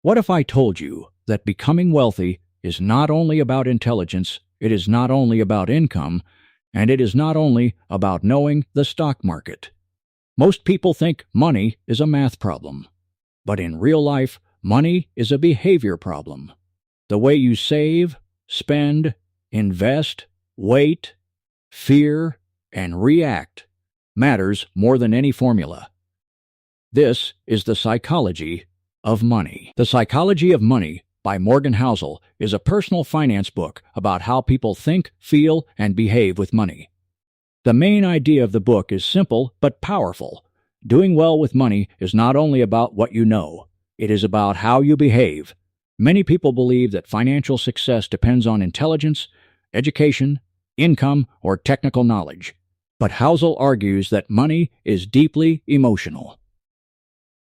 What if I told you that becoming wealthy is not only about intelligence, it is not only about income, and it is not only about knowing the stock market? Most people think money is a math problem, but in real life, money is a behavior problem. The way you save, spend, invest, wait, fear, and react matters more than any formula. This is the psychology of money. The Psychology of Money by Morgan Housel is a personal finance book about how people think, feel, and behave with money. The main idea of the book is simple but powerful. Doing well with money is not only about what you know, it is about how you behave. Many people believe that financial success depends on intelligence, education, income, or technical knowledge. But Housel argues that money is deeply emotional.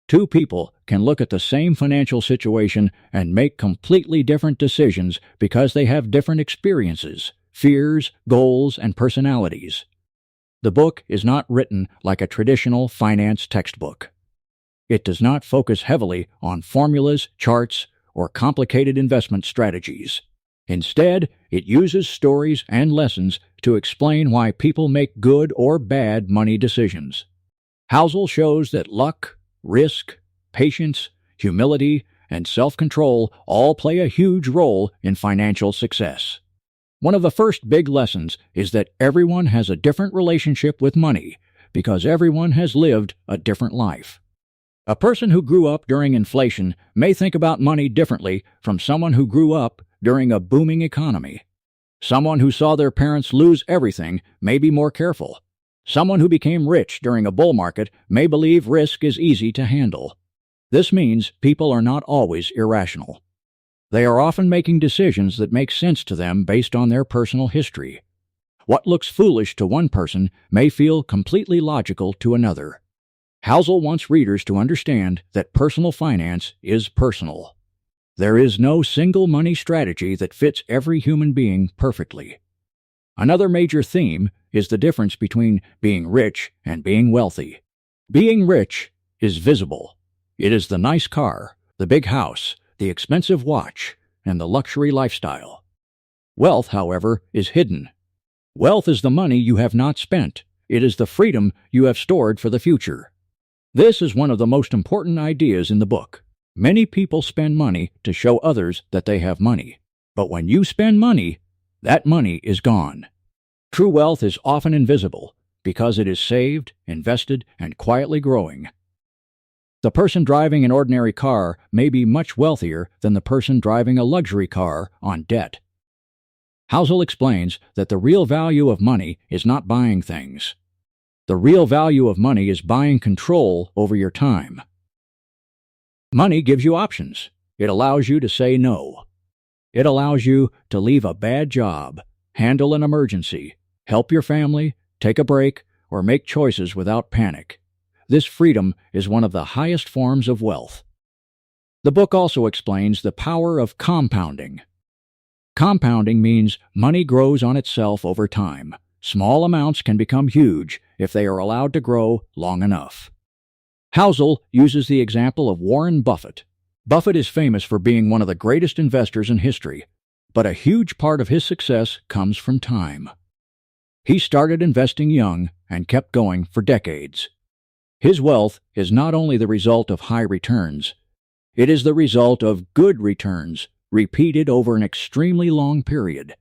Two people can look at the same financial situation and make completely different decisions because they have different experiences, fears, goals, and personalities. The book is not written like a traditional finance textbook. It does not focus heavily on formulas, charts, or complicated investment strategies. Instead, it uses stories and lessons to explain why people make good or bad money decisions. Housel shows that luck, risk, patience, humility, and self-control all play a huge role in financial success. One of the first big lessons is that everyone has a different relationship with money because everyone has lived a different life. A person who grew up during inflation may think about money differently from someone who grew up during a booming economy. Someone who saw their parents lose everything may be more careful. Someone who became rich during a bull market may believe risk is easy to handle. This means people are not always irrational. They are often making decisions that make sense to them based on their personal history. What looks foolish to one person may feel completely logical to another. Housel wants readers to understand that personal finance is personal. There is no single money strategy that fits every human being perfectly. Another major theme is the difference between being rich and being wealthy. Being rich is visible. It is the nice car, the big house, the expensive watch, and the luxury lifestyle. Wealth, however, is hidden. Wealth is the money you have not spent. It is the freedom you have stored for the future. This is one of the most important ideas in the book. Many people spend money to show others that they have money. But when you spend money, that money is gone. True wealth is often invisible because it is saved, invested, and quietly growing. The person driving an ordinary car may be much wealthier than the person driving a luxury car on debt. Housel explains that the real value of money is not buying things. The real value of money is buying control over your time. Money gives you options. It allows you to say no. It allows you to leave a bad job, handle an emergency, help your family, take a break, or make choices without panic. This freedom is one of the highest forms of wealth. The book also explains the power of compounding. Compounding means money grows on itself over time. Small amounts can become huge if they are allowed to grow long enough. Housel uses the example of Warren Buffett. Buffett is famous for being one of the greatest investors in history, but a huge part of his success comes from time. He started investing young and kept going for decades. His wealth is not only the result of high returns, it is the result of good returns repeated over an extremely long period.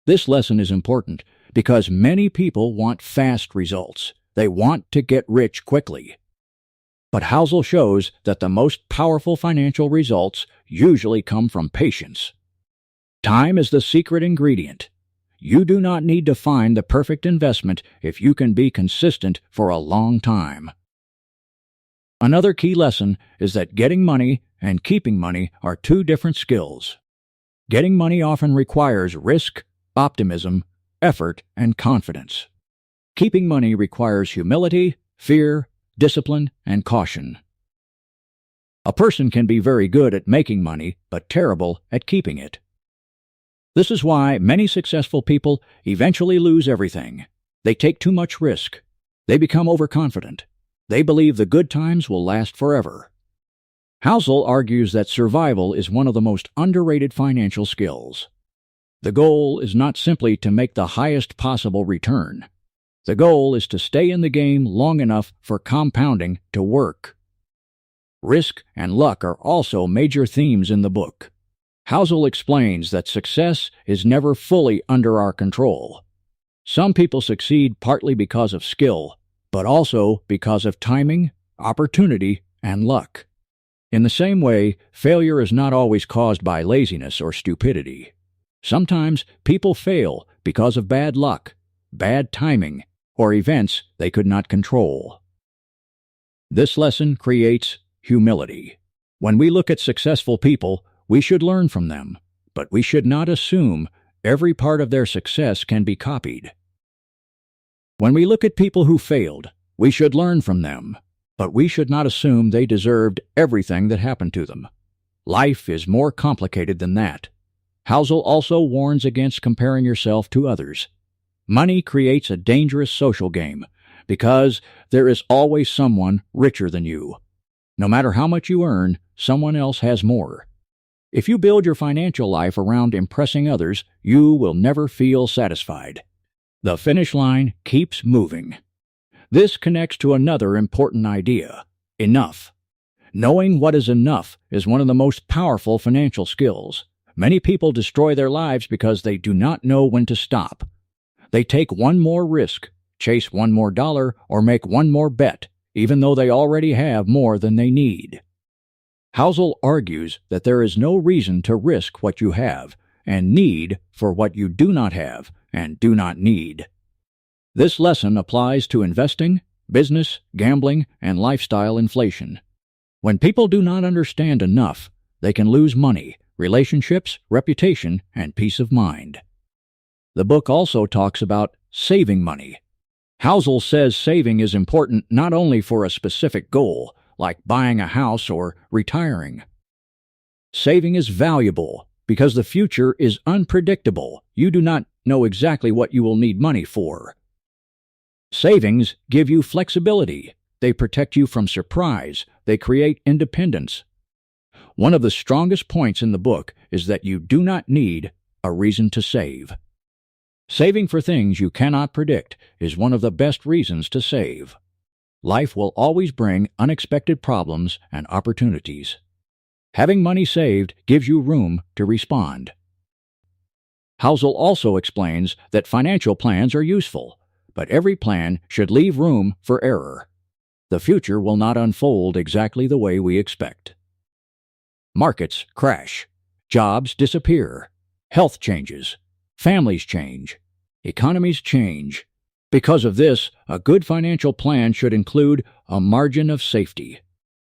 This lesson is important because many people want fast results. They want to get rich quickly. But Housel shows that the most powerful financial results usually come from patience. Time is the secret ingredient. You do not need to find the perfect investment if you can be consistent for a long time. Another key lesson is that getting money and keeping money are two different skills. Getting money often requires risk, optimism, effort, and confidence. Keeping money requires humility, fear, discipline, and caution. A person can be very good at making money, but terrible at keeping it. This is why many successful people eventually lose everything. They take too much risk. They become overconfident. They believe the good times will last forever. Housel argues that survival is one of the most underrated financial skills. The goal is not simply to make the highest possible return. The goal is to stay in the game long enough for compounding to work. Risk and luck are also major themes in the book. Housel explains that success is never fully under our control. Some people succeed partly because of skill, but also because of timing, opportunity, and luck. In the same way, failure is not always caused by laziness or stupidity. Sometimes people fail because of bad luck, bad timing, or events they could not control. This lesson creates humility. When we look at successful people, we should learn from them, but we should not assume every part of their success can be copied. When we look at people who failed, we should learn from them, but we should not assume they deserved everything that happened to them. Life is more complicated than that. Housel also warns against comparing yourself to others. Money creates a dangerous social game because there is always someone richer than you. No matter how much you earn, someone else has more. If you build your financial life around impressing others, you will never feel satisfied. The finish line keeps moving. This connects to another important idea: enough. Knowing what is enough is one of the most powerful financial skills. Many people destroy their lives because they do not know when to stop. They take one more risk, chase one more dollar, or make one more bet, even though they already have more than they need. Housel argues that there is no reason to risk what you have and need for what you do not have and do not need. This lesson applies to investing, business, gambling, and lifestyle inflation. When people do not understand enough, they can lose money, relationships, reputation, and peace of mind. The book also talks about saving money. Housel says saving is important not only for a specific goal, like buying a house or retiring. Saving is valuable because the future is unpredictable. You do not know exactly what you will need money for. Savings give you flexibility. They protect you from surprise. They create independence. One of the strongest points in the book is that you do not need a reason to save. Saving for things you cannot predict is one of the best reasons to save. Life will always bring unexpected problems and opportunities. Having money saved gives you room to respond. Housel also explains that financial plans are useful, but every plan should leave room for error. The future will not unfold exactly the way we expect. Markets crash. Jobs disappear. Health changes. Families change. Economies change. Because of this, a good financial plan should include a margin of safety.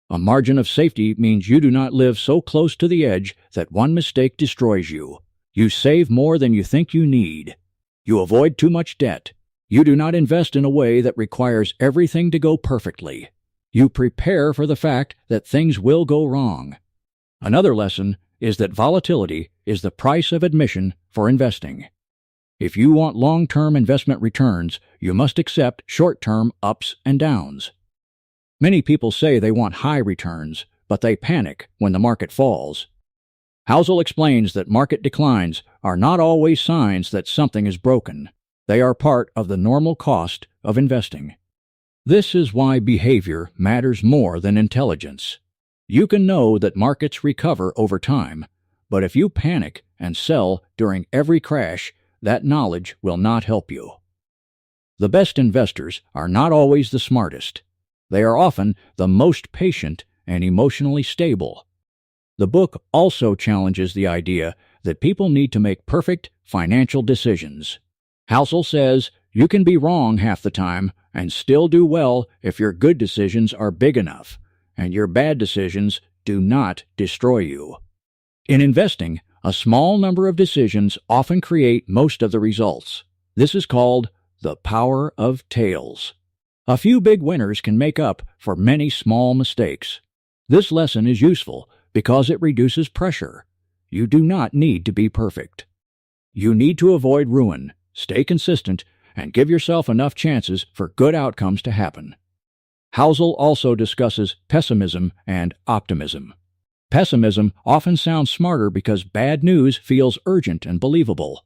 A margin of safety means you do not live so close to the edge that one mistake destroys you. You save more than you think you need. You avoid too much debt. You do not invest in a way that requires everything to go perfectly. You prepare for the fact that things will go wrong. Another lesson is that volatility is the price of admission for investing. If you want long-term investment returns, you must accept short-term ups and downs. Many people say they want high returns, but they panic when the market falls. Housel explains that market declines are not always signs that something is broken. They are part of the normal cost of investing. This is why behavior matters more than intelligence. You can know that markets recover over time, but if you panic and sell during every crash, that knowledge will not help you. The best investors are not always the smartest. They are often the most patient and emotionally stable. The book also challenges the idea that people need to make perfect financial decisions. Housel says you can be wrong half the time and still do well if your good decisions are big enough, and your bad decisions do not destroy you. In investing, a small number of decisions often create most of the results. This is called the power of tails. A few big winners can make up for many small mistakes. This lesson is useful because it reduces pressure. You do not need to be perfect. You need to avoid ruin, stay consistent, and give yourself enough chances for good outcomes to happen. Housel also discusses pessimism and optimism. Pessimism often sounds smarter because bad news feels urgent and believable.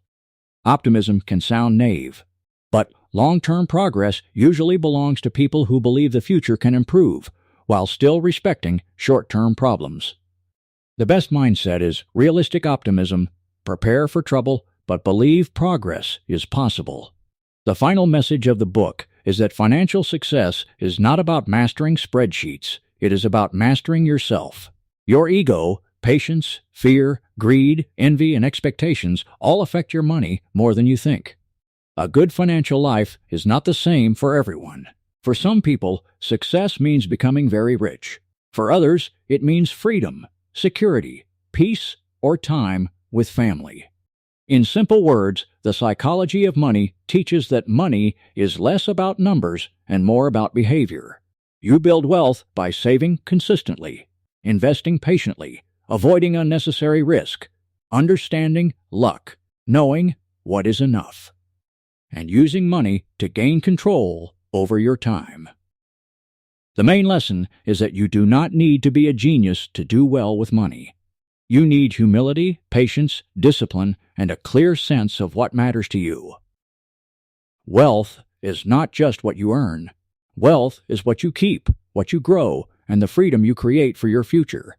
Optimism can sound naive. But long-term progress usually belongs to people who believe the future can improve, while still respecting short-term problems. The best mindset is realistic optimism, prepare for trouble, but believe progress is possible. The final message of the book is that financial success is not about mastering spreadsheets. It is about mastering yourself. Your ego, patience, fear, greed, envy, and expectations all affect your money more than you think. A good financial life is not the same for everyone. For some people, success means becoming very rich. For others, it means freedom, security, peace, or time with family. In simple words, the psychology of money teaches that money is less about numbers and more about behavior. You build wealth by saving consistently, investing patiently, avoiding unnecessary risk, understanding luck, knowing what is enough, and using money to gain control over your time. The main lesson is that you do not need to be a genius to do well with money. You need humility, patience, discipline, and a clear sense of what matters to you. Wealth is not just what you earn. Wealth is what you keep, what you grow, and the freedom you create for your future.